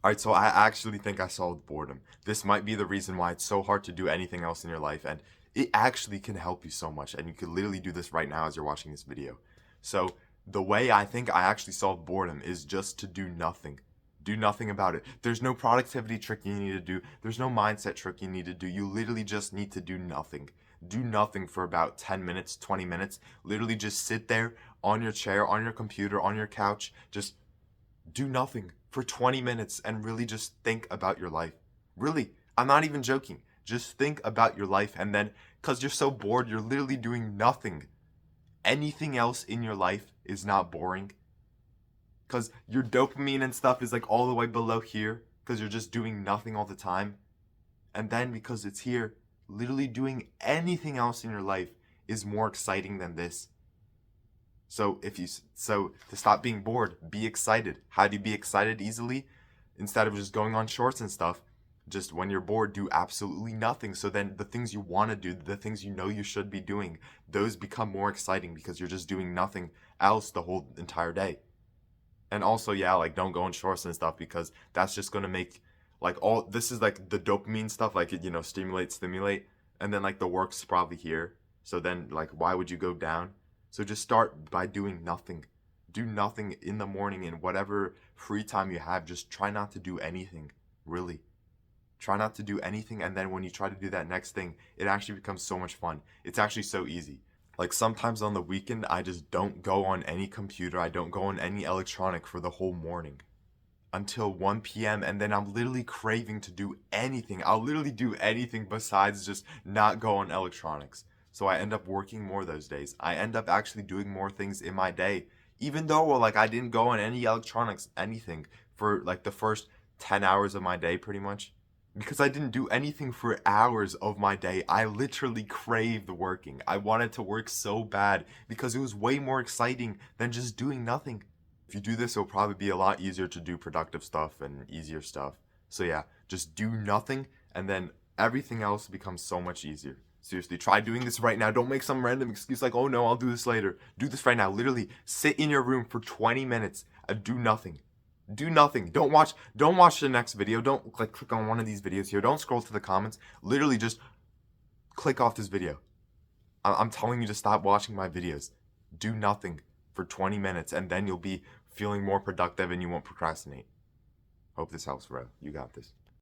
Alright, so I actually think I solved boredom. This might be the reason why it's so hard to do anything else in your life, and it actually can help you so much, and you could literally do this right now as you're watching this video. So, the way I think I actually solved boredom is just to do nothing. Do nothing about it. There's no productivity trick you need to do. There's no mindset trick you need to do. You literally just need to do nothing. Do nothing for about 10 minutes, 20 minutes. Literally just sit there on your chair, on your computer, on your couch, just do nothing for 20 minutes and really just think about your life. Really, I'm not even joking. Just think about your life, and then, because you're so bored, you're literally doing nothing. Anything else in your life is not boring. Because your dopamine and stuff is like all the way below here, because you're just doing nothing all the time. And then because it's here, literally doing anything else in your life is more exciting than this. So to stop being bored, be excited. How do you be excited easily? Instead of just going on shorts and stuff, just when you're bored, do absolutely nothing. So then the things you want to do, the things you know you should be doing, those become more exciting because you're just doing nothing else the whole entire day. And also, yeah, like don't go on shorts and stuff because that's just gonna make this is like the dopamine stuff, like it, stimulate, and then like the work's probably here. So then like why would you go down? So just start by doing nothing. Do nothing in the morning, and whatever free time you have, just try not to do anything, really. Try not to do anything, and then when you try to do that next thing, it actually becomes so much fun. It's actually so easy. Like sometimes on the weekend, I just don't go on any computer, I don't go on any electronic for the whole morning until 1 p.m. and then I'm literally craving to do anything. I'll literally do anything besides just not go on electronics. So I end up working more those days. I end up actually doing more things in my day. Even though like I didn't go on any electronics, anything for like the first 10 hours of my day pretty much. Because I didn't do anything for hours of my day. I literally craved working. I wanted to work so bad because it was way more exciting than just doing nothing. If you do this, it'll probably be a lot easier to do productive stuff and easier stuff. So yeah, just do nothing and then everything else becomes so much easier. Seriously, try doing this right now. Don't make some random excuse like, oh no, I'll do this later. Do this right now. Literally, sit in your room for 20 minutes and do nothing. Do nothing. Don't watch the next video. Don't click on one of these videos here. Don't scroll to the comments. Literally just click off this video. I'm telling you to stop watching my videos. Do nothing for 20 minutes and then you'll be feeling more productive and you won't procrastinate. Hope this helps, bro. You got this.